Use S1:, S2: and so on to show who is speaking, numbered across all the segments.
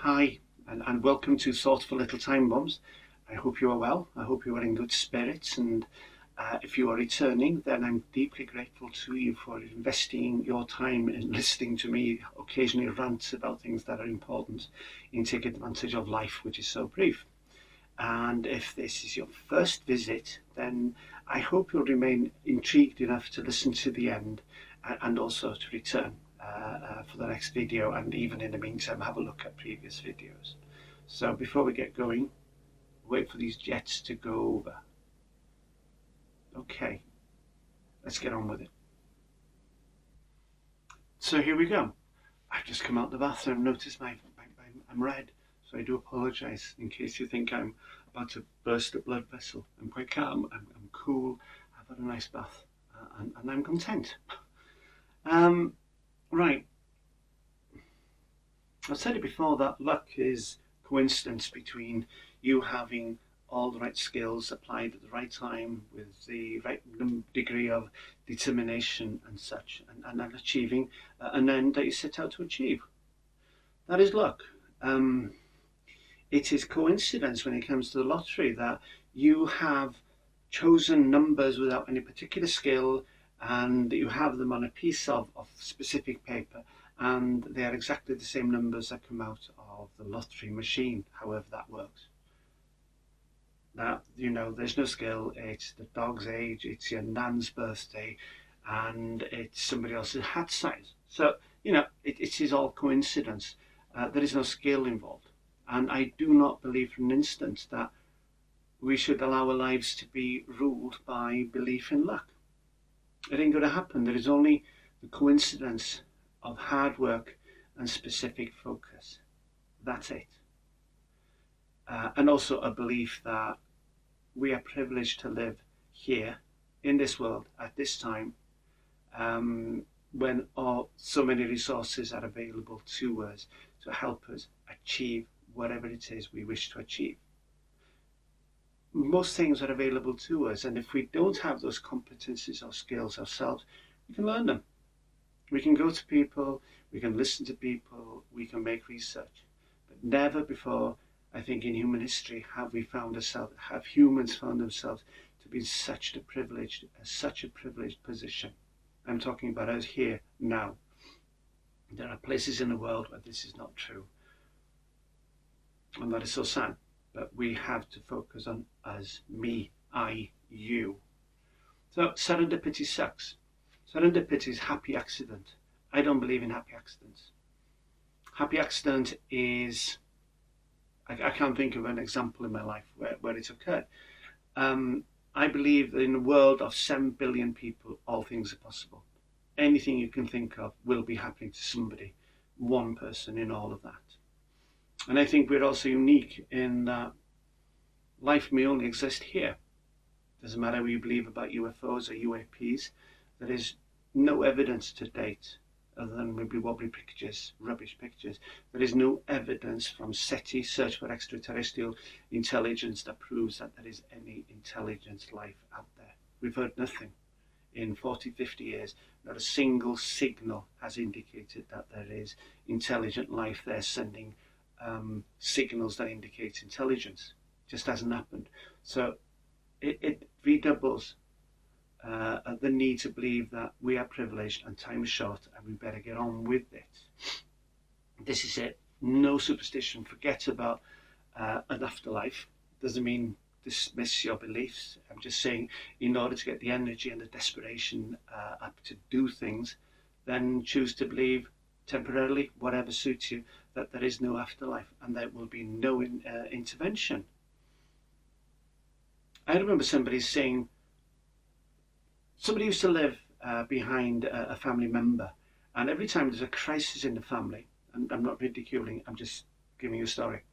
S1: Hi, and welcome to Thoughtful Little Time Bombs. I hope you are well. I hope you are in good spirits. And if you are returning, then I'm deeply grateful to you for investing your time in listening to me occasionally rant about things that are important and take advantage of life, which is so brief. And if this is your first visit, then I hope you'll remain intrigued enough to listen to the end and also to return for the next video, and even in the meantime have a look at previous videos. So before we get going, wait for these jets to go over. Okay, let's get on with it. So here we go. I've just come out the bathroom, noticed I'm red, so I do apologise in case you think I'm about to burst a blood vessel. I'm quite calm, I'm cool, I've had a nice bath, and I'm content. Right, I've said it before that luck is coincidence between you having all the right skills applied at the right time with the right degree of determination and such, and achieving an end that you set out to achieve. That is luck. It is coincidence when it comes to the lottery that you have chosen numbers without any particular skill, and you have them on a piece of specific paper, and they are exactly the same numbers that come out of the lottery machine, however that works. Now, there's no skill, it's the dog's age, it's your nan's birthday, and it's somebody else's hat size. So, it is all coincidence. There is no skill involved. And I do not believe for an instant that we should allow our lives to be ruled by belief in luck. It ain't going to happen. There is only the coincidence of hard work and specific focus. That's it. And also a belief that we are privileged to live here in this world at this time, when so many resources are available to us to help us achieve whatever it is we wish to achieve. Most things are available to us, and if we don't have those competencies or skills ourselves, we can learn them. We can go to people, we can listen to people, we can make research. But never before, I think, in human history have humans found themselves to be in such a privileged position. I'm talking about us here now. There are places in the world where this is not true, and that is so sad. But we have to focus on us, me, I, you. So serendipity sucks. Serendipity is happy accident. I don't believe in happy accidents. Happy accident is, I can't think of an example in my life where it's occurred. I believe that in a world of 7 billion people, all things are possible. Anything you can think of will be happening to somebody, one person in all of that. And I think we're also unique in that life may only exist here. Doesn't matter what you believe about UFOs or UAPs, there is no evidence to date, other than wibbly wobbly pictures, rubbish pictures. There is no evidence from SETI, Search for Extraterrestrial Intelligence, that proves that there is any intelligent life out there. We've heard nothing. In 40, 50 years, not a single signal has indicated that there is intelligent life there sending signals that indicate intelligence. Just hasn't happened. So it redoubles the need to believe that we are privileged and time is short and we better get on with it. This is it. No superstition. Forget about an afterlife. Doesn't mean dismiss your beliefs. I'm just saying, in order to get the energy and the desperation up to do things, then choose to believe temporarily, whatever suits you, that there is no afterlife and there will be no intervention. I remember somebody saying, somebody used to live behind a family member, and every time there's a crisis in the family, and I'm not ridiculing, I'm just giving you a story,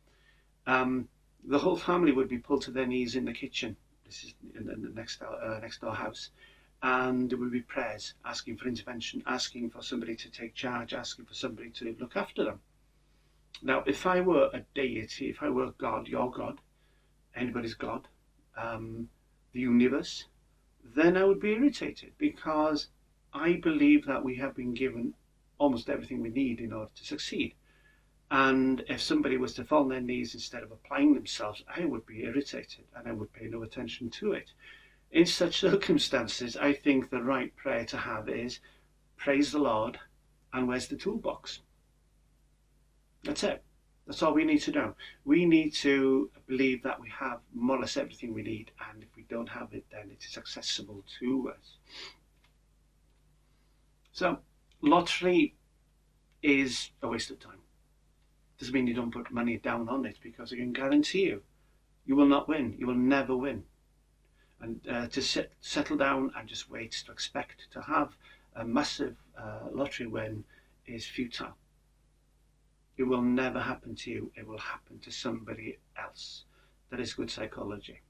S1: the whole family would be pulled to their knees in the kitchen. This is in the next door house. And there would be prayers, asking for intervention, asking for somebody to take charge, asking for somebody to look after them. Now, if I were a deity, if I were God, your God, anybody's God, the universe, then I would be irritated, because I believe that we have been given almost everything we need in order to succeed. And if somebody was to fall on their knees instead of applying themselves, I would be irritated and I would pay no attention to it. In such circumstances, I think the right prayer to have is, praise the Lord, and where's the toolbox? That's it. That's all we need to know. We need to believe that we have more or less everything we need, and if we don't have it, then it is accessible to us. So, lottery is a waste of time. Doesn't mean you don't put money down on it, because I can guarantee you, you will not win. You will never win. And to settle down and just wait to expect to have a massive lottery win is futile. It will never happen to you. It will happen to somebody else. That is good psychology.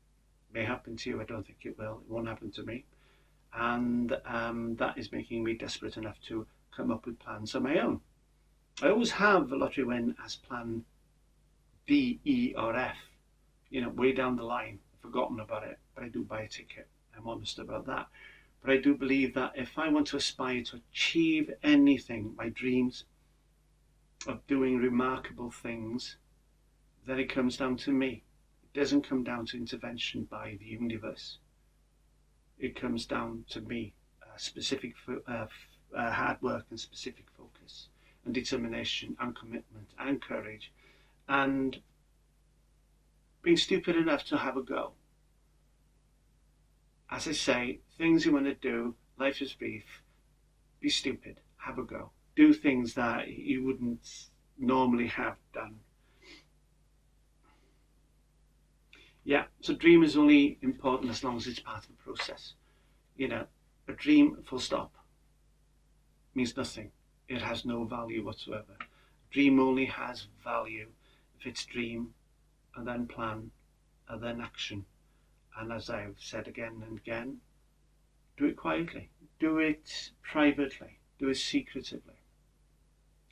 S1: It may happen to you. I don't think it will. It won't happen to me. And that is making me desperate enough to come up with plans of my own. I always have a lottery win as plan D, E, or F. You know, way down the line. I've forgotten about it, but I do buy a ticket. I'm honest about that. But I do believe that if I want to aspire to achieve anything, my dreams of doing remarkable things, then it comes down to me. It doesn't come down to intervention by the universe. It comes down to me, specific hard work and specific focus and determination and commitment and courage and being stupid enough to have a go. As I say, things you want to do, life is brief, be stupid, have a go. Do things that you wouldn't normally have done. Yeah, so dream is only important as long as it's part of the process. You know, a dream full stop means nothing. It has no value whatsoever. Dream only has value if it's dream and then plan and then action. And as I've said again and again, do it quietly, do it privately, do it secretively.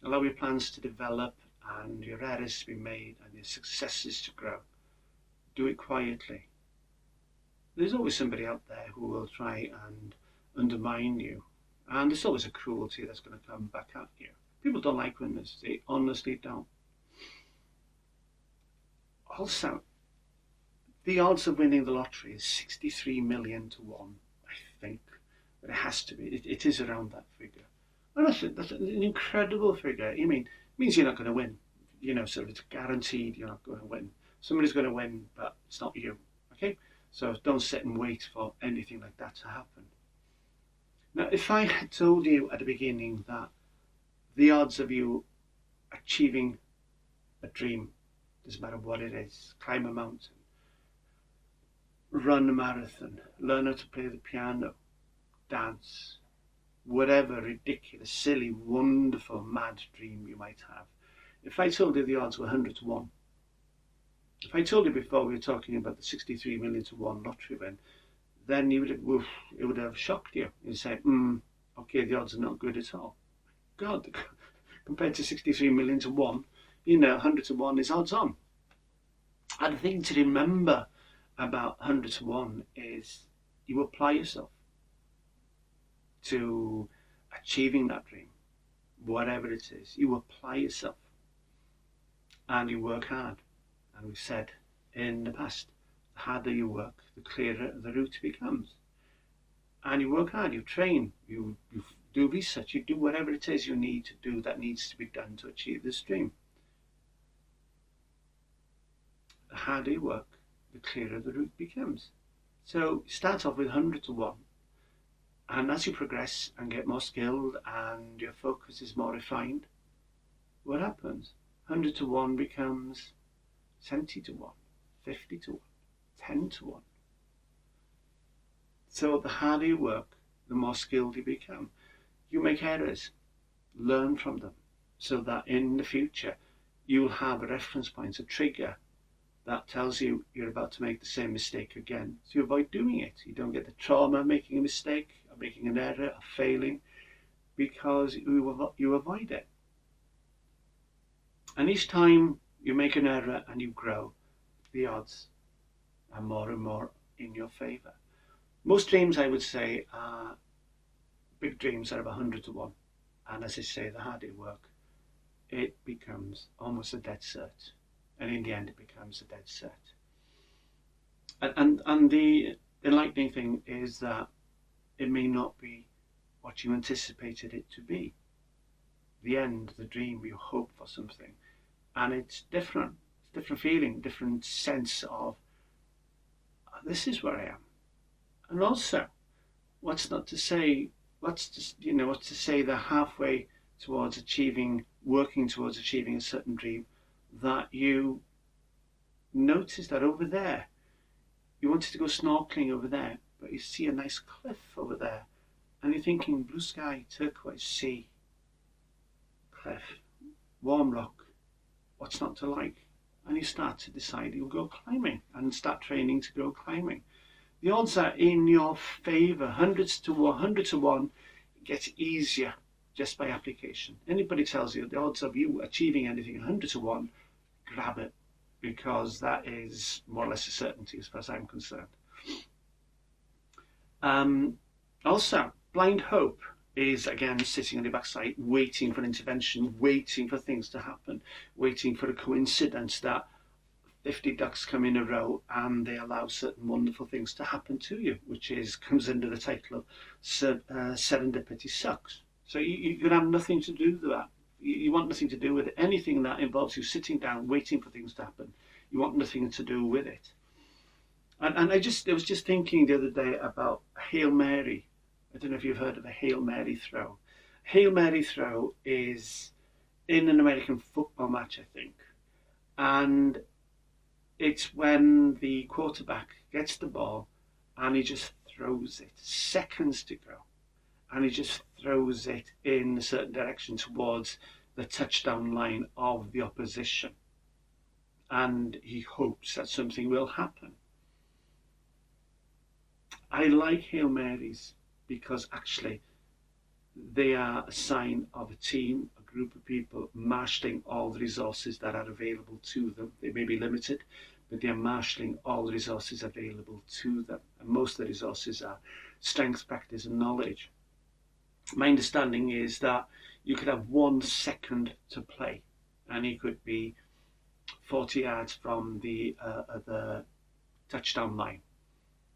S1: Allow your plans to develop and your errors to be made and your successes to grow. Do it quietly. There's always somebody out there who will try and undermine you. And there's always a cruelty that's going to come back at you. People don't like winners. They honestly don't. Also, the odds of winning the lottery is 63 million to 1, I think. But it has to be. It is around that figure. And that's an incredible figure. I mean, it means you're not going to win. You know, so it's guaranteed you're not going to win. Somebody's going to win, but it's not you. Okay? So don't sit and wait for anything like that to happen. Now, if I had told you at the beginning that the odds of you achieving a dream, doesn't matter what it is, climb a mountain, run a marathon, learn how to play the piano, dance, whatever ridiculous, silly, wonderful, mad dream you might have. If I told you the odds were 100 to 1, if I told you before we were talking about the 63 million to 1 lottery win, then it would have shocked you. You'd say, okay, the odds are not good at all. God, compared to 63 million to 1, you know, 100 to 1 is odds on. And the thing to remember about 100 to 1 is you apply yourself to achieving that dream, whatever it is. You apply yourself and you work hard. And we've said in the past, the harder you work, the clearer the route becomes. And you work hard, you train, you do research, you do whatever it is you need to do that needs to be done to achieve this dream. The harder you work, the clearer the route becomes. So start off with 100 to 1. And as you progress and get more skilled and your focus is more refined, what happens? 100 to 1 becomes 70 to 1, 50 to 1, 10 to 1. So the harder you work, the more skilled you become. You make errors, learn from them, so that in the future you'll have a reference point, a trigger that tells you you're about to make the same mistake again. So you avoid doing it. You don't get the trauma of making a mistake, of making an error, of failing, because you avoid it. And each time you make an error and you grow, the odds are more and more in your favour. Most dreams, I would say, are big dreams that are 100 to 1. And as I say, the harder you work, it becomes almost a dead cert. And in the end, it becomes a dead cert. And the enlightening thing is that it may not be what you anticipated it to be. The end, the dream, you hope for something. And it's different. It's a different feeling, different sense of, this is where I am. And also, what's to say that halfway towards working towards achieving a certain dream, that you notice that over there, you wanted to go snorkeling over there, but you see a nice cliff over there, and you're thinking blue sky, turquoise sea, cliff, warm rock, what's not to like? And you start to decide you'll go climbing and start training to go climbing. The odds are in your favour, 100 to 1. It gets easier just by application. Anybody tells you the odds of you achieving anything 100 to 1, grab it, because that is more or less a certainty as far as I'm concerned. Also, blind hope is, again, sitting on your backside, waiting for intervention, waiting for things to happen, waiting for a coincidence that 50 ducks come in a row and they allow certain wonderful things to happen to you, which comes under the title of serendipity sucks. So you can have nothing to do with that. You want nothing to do with it. Anything that involves you sitting down, waiting for things to happen, you want nothing to do with it. And I was just thinking the other day about Hail Mary. I don't know if you've heard of a Hail Mary throw. Hail Mary throw is in an American football match, I think. And it's when the quarterback gets the ball and he just throws it, seconds to go. And he just throws it in a certain direction towards the touchdown line of the opposition. And he hopes that something will happen. I like Hail Marys because actually they are a sign of a team, a group of people marshalling all the resources that are available to them. They may be limited, but they are marshalling all the resources available to them. And most of the resources are strength, practice, and knowledge. My understanding is that you could have 1 second to play, and you could be 40 yards from the touchdown line.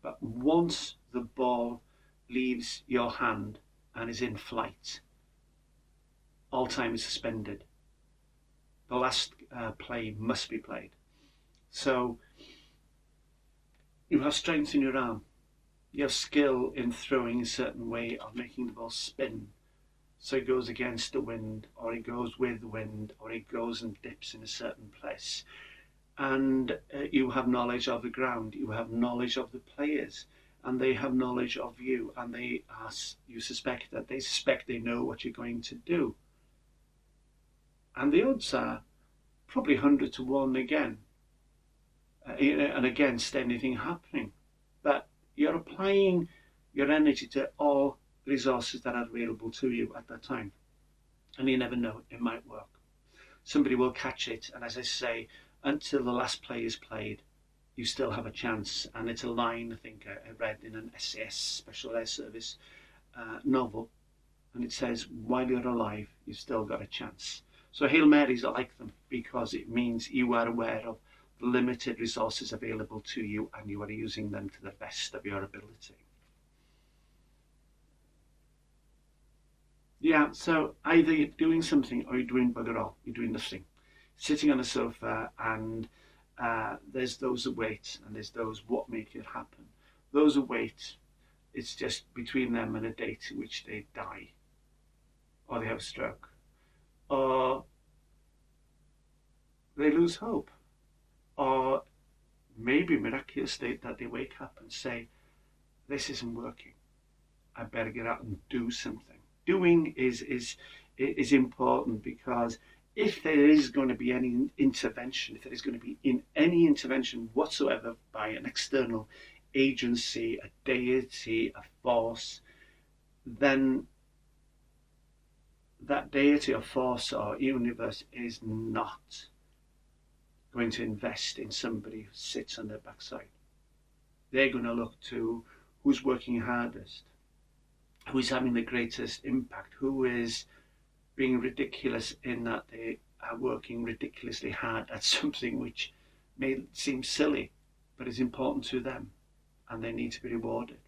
S1: But once the ball leaves your hand and is in flight, all time is suspended. The last play must be played. So you have strength in your arm. You have skill in throwing a certain way of making the ball spin. So it goes against the wind, or it goes with the wind, or it goes and dips in a certain place. And you have knowledge of the ground, you have knowledge of the players, and they have knowledge of you, and you suspect that they suspect they know what you're going to do. And the odds are probably 100 to 1 again, and against anything happening. But you're applying your energy to all the resources that are available to you at that time. And you never know, it might work. Somebody will catch it, and as I say, until the last play is played, you still have a chance. And it's a line, I think I read in an SAS, Special Air Service novel, and it says, while you're alive, you've still got a chance. So Hail Marys, I like them because it means you are aware of the limited resources available to you and you are using them to the best of your ability. Yeah, so either you're doing something or you're doing bugger all, you're doing nothing. Sitting on a sofa, and there's those who wait and there's those what make it happen. Those who wait, it's just between them and a date in which they die, or they have a stroke, or they lose hope, or maybe miraculously that they wake up and say, this isn't working, I better get out and do something. Doing is important, because if there is going to be any intervention, if there is going to be any intervention whatsoever by an external agency, a deity, a force, then that deity or force or universe is not going to invest in somebody who sits on their backside. They're going to look to who's working hardest, who's having the greatest impact, who is being ridiculous in that they are working ridiculously hard at something which may seem silly, but is important to them, and they need to be rewarded.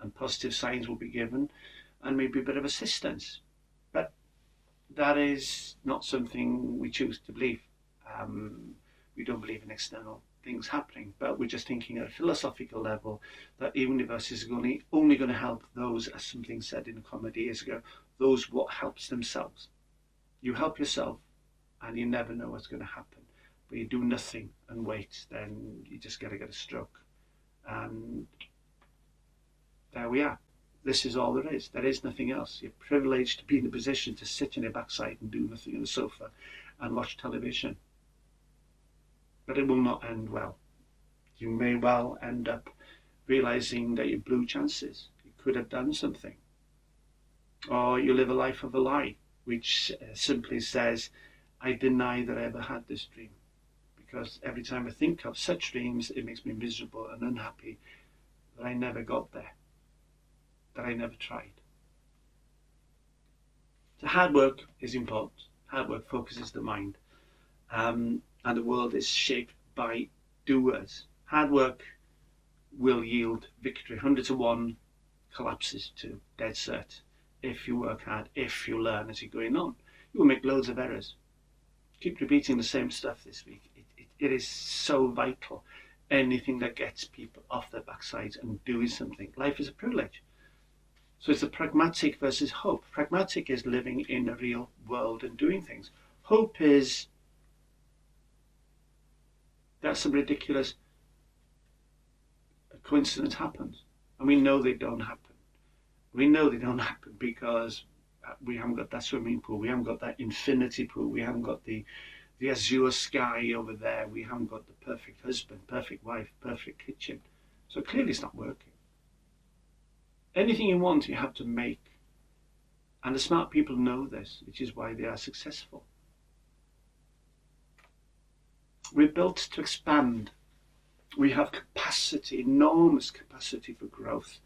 S1: And positive signs will be given, and maybe a bit of assistance. But that is not something we choose to believe. We don't believe in external things happening, but we're just thinking at a philosophical level that the universe is only going to help those, as something said in a comedy years ago, those what helps themselves. You help yourself, and you never know what's going to happen. But you do nothing and wait, then you just got to get a stroke. And there we are. This is all there is. There is nothing else. You're privileged to be in the position to sit on your backside and do nothing on the sofa and watch television. But it will not end well. You may well end up realizing that you blew chances. You could have done something. Or you live a life of a lie, which simply says, I deny that I ever had this dream. Because every time I think of such dreams, it makes me miserable and unhappy that I never got there, that I never tried. So hard work is important. Hard work focuses the mind. And the world is shaped by doers. Hard work will yield victory. 100 to 1 collapses to dead cert. If you work hard, if you learn as you're going on, you will make loads of errors. Keep repeating the same stuff this week. It is so vital. Anything that gets people off their backsides and doing something. Life is a privilege. So it's the pragmatic versus hope. Pragmatic is living in a real world and doing things. Hope is that some ridiculous coincidence happens. And we know they don't happen. We know they don't happen because we haven't got that swimming pool. We haven't got that infinity pool. We haven't got the azure sky over there. We haven't got the perfect husband, perfect wife, perfect kitchen. So clearly it's not working. Anything you want, you have to make. And the smart people know this, which is why they are successful. We're built to expand. We have capacity, enormous capacity for growth,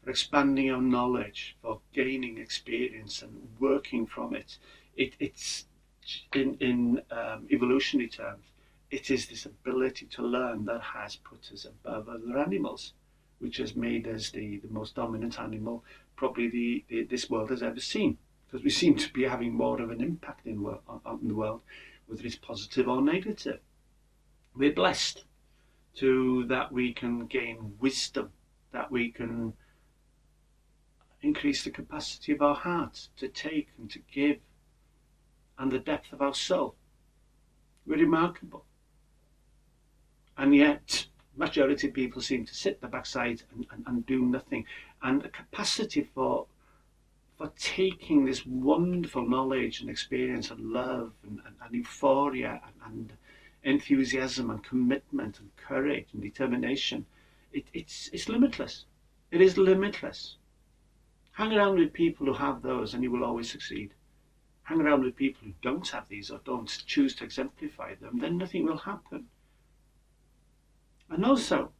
S1: for expanding our knowledge, for gaining experience and working from it. It's in evolutionary terms, it is this ability to learn that has put us above other animals, which has made us the most dominant animal probably this world has ever seen, because we seem to be having more of an impact in the world, whether it's positive or negative. We're blessed that we can gain wisdom, that we can increase the capacity of our hearts to take and to give, and the depth of our soul. We're remarkable. And yet, majority of people seem to sit their backside and do nothing. And the capacity for taking this wonderful knowledge and experience and love and euphoria and enthusiasm and commitment and courage and determination, it's limitless. It is limitless. Hang around with people who have those and you will always succeed. Hang around with people who don't have these or don't choose to exemplify them, then nothing will happen. And also,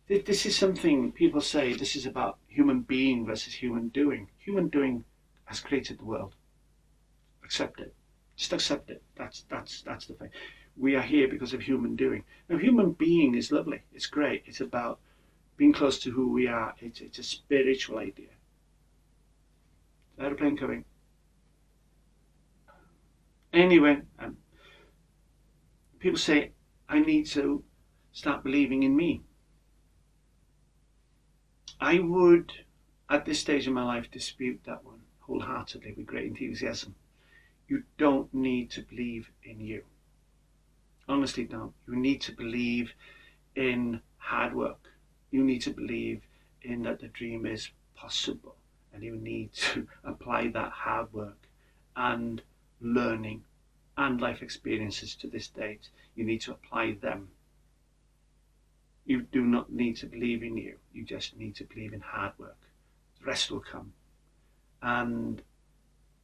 S1: this is something people say, this is about human being versus human doing. Human doing has created the world. Accept it. Just accept it. That's the thing. We are here because of human doing. Now, human being is lovely. It's great. It's about being close to who we are. It's a spiritual idea. Aeroplane coming. Anyway, people say, I need to start believing in me. I would, at this stage in my life, dispute that one wholeheartedly with great enthusiasm. You don't need to believe in you. Honestly, don't. You need to believe in hard work. You need to believe in that the dream is possible. And you need to apply that hard work and learning and life experiences to this date. You need to apply them. You do not need to believe in you. You just need to believe in hard work. The rest will come. And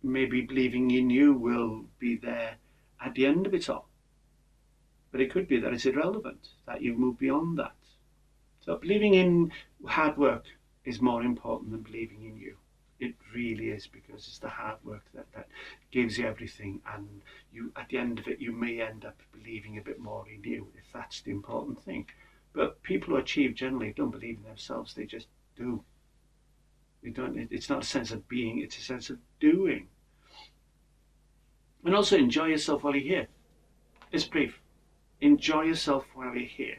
S1: maybe believing in you will be there at the end of it all. But it could be that it's irrelevant, that you've moved beyond that. So believing in hard work is more important than believing in you. It really is, because it's the hard work that gives you everything, and you, at the end of it, you may end up believing a bit more in you, if that's the important thing. But people who achieve generally don't believe in themselves; they just do. They don't. It's not a sense of being; it's a sense of doing. And also enjoy yourself while you're here. It's brief. Enjoy yourself while you're here.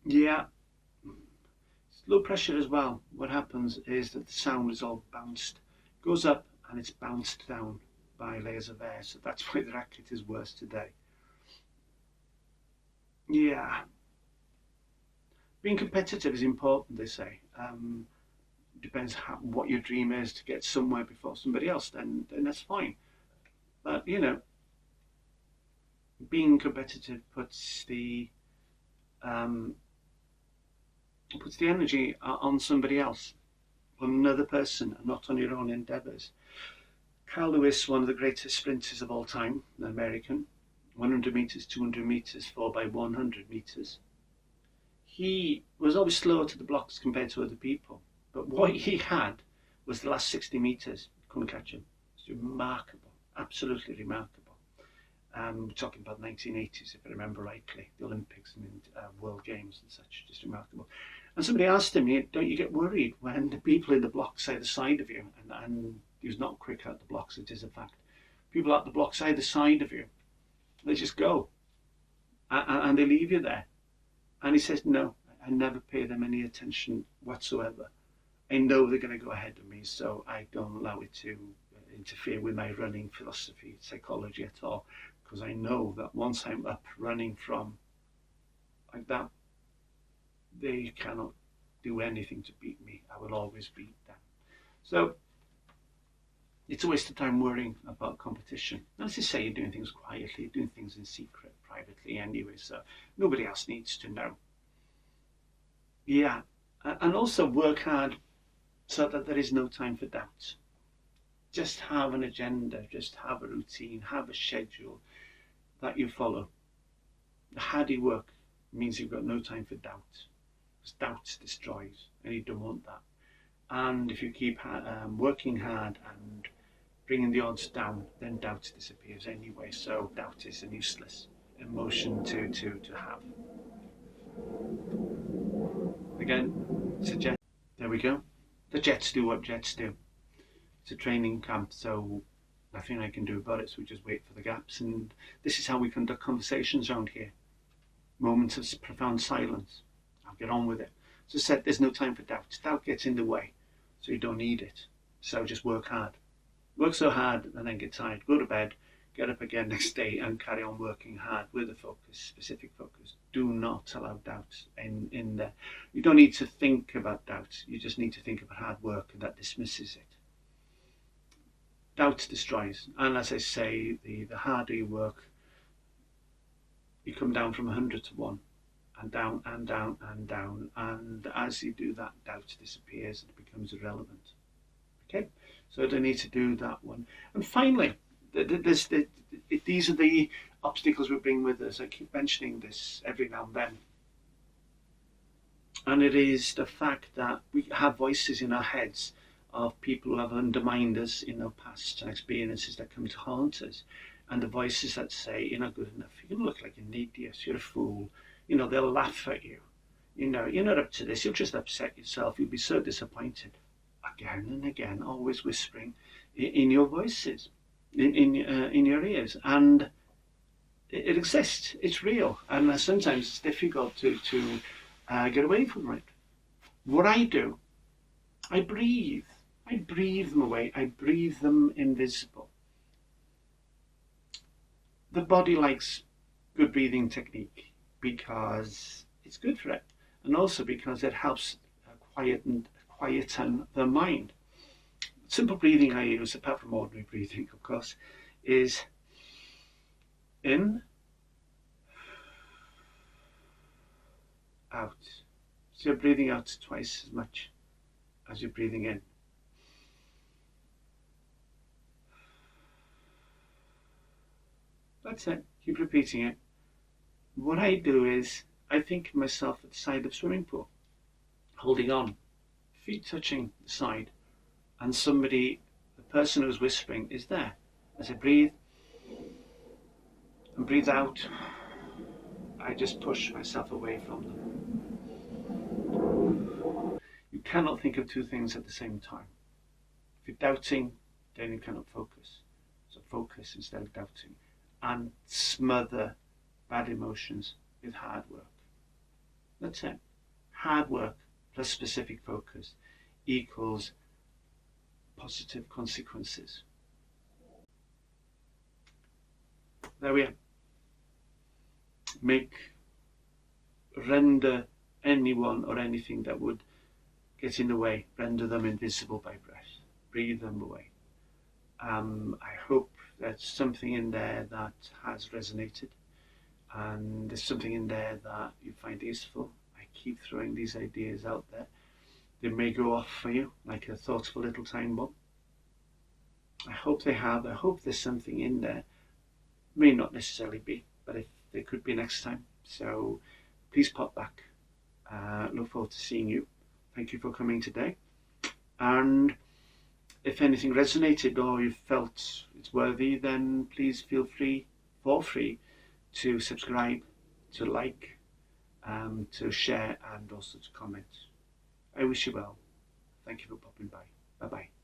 S1: Yeah, it's low pressure as well. What happens is that the sound is all bounced, goes up and it's bounced down by layers of air. So that's why the racket is worse today. Yeah, being competitive is important, they say. Depends what your dream is, to get somewhere before somebody else, then that's fine. But being competitive um, puts the energy on somebody else, on another person, and not on your own endeavours. Carl Lewis, one of the greatest sprinters of all time, an American, 100 metres, 200 metres, 4 by 100 metres. He was always slower to the blocks compared to other people. But what he had was the last 60 metres. Couldn't catch him. It's remarkable, absolutely remarkable. We're talking about 1980s, if I remember rightly, the Olympics and World Games and such, just remarkable. And somebody asked him, don't you get worried when the people in the blocks either side of you, and he was not quick at the blocks, it is a fact, people at the blocks either side of you, they just go, and they leave you there. And he says, no, I never pay them any attention whatsoever. I know they're going to go ahead of me, so I don't allow it to interfere with my running philosophy, psychology at all, because I know that once I'm up running from like that, they cannot do anything to beat me. I will always beat them. So it's a waste of time worrying about competition. As you say, you're doing things quietly, you're doing things in secret, privately anyway, so nobody else needs to know. Yeah, and also work hard so that there is no time for doubt. Just have an agenda, just have a routine, have a schedule that you follow. The harder you work means you've got no time for doubt, because doubt destroys, and you don't want that. And if you keep working hard and bringing the odds down, then doubt disappears anyway. So doubt is an useless emotion to have. Again, suggest. There we go. The Jets do what Jets do. It's a training camp, so nothing I can do about it. So we just wait for the gaps, and this is how we conduct conversations around here. Moments of profound silence. I'll get on with it. As I said, there's no time for doubt. Doubt gets in the way, so you don't need it. So just work hard. Work so hard and then get tired. Go to bed, get up again next day and carry on working hard with a focus, specific focus. Do not allow doubt in there. You don't need to think about doubt. You just need to think about hard work, and that dismisses it. Doubt destroys. And as I say, the harder you work, you come down from 100 to 1, and down and down and down. And as you do that, doubt disappears and it becomes irrelevant. Okay, so I don't need to do that one. And finally, these are the obstacles we bring with us. I keep mentioning this every now and then. And it is the fact that we have voices in our heads of people who have undermined us in our past and experiences that come to haunt us. And the voices that say, you're not good enough, you look like an idiot, you're a fool, they'll laugh at you. You're not up to this, you'll just upset yourself, you'll be so disappointed. Again and again, always whispering in your voices, in your ears. And it exists, it's real. And sometimes it's difficult to get away from it. What I do, I breathe them away, I breathe them invisible. The body likes good breathing technique because it's good for it, and also because it helps quieten the mind. Simple breathing I use, apart from ordinary breathing, of course, is in, out. So you're breathing out twice as much as you're breathing in. That's it. Keep repeating it. What I do is I think of myself at the side of a swimming pool. holding on, feet touching the side, and somebody, the person who's whispering, is there. As I breathe and breathe out, I just push myself away from them. You cannot think of two things at the same time. If you're doubting, then you cannot focus. So focus instead of doubting, and smother bad emotions with hard work. That's it. Hard work plus specific focus equals positive consequences. There we are. Render anyone or anything that would get in the way, render them invisible by breath. Breathe them away. I hope there's something in there that has resonated, and there's something in there that you find useful. I keep throwing these ideas out there. They may go off for you like a thoughtful little time bomb. I hope they have. I hope there's something in there. May not necessarily be, but if there could be next time. So please pop back. Look forward to seeing you. Thank you for coming today. And if anything resonated or you felt it's worthy, then please feel free to subscribe, to like, to share, and also to comment. I wish you well. Thank you for popping by. Bye-bye.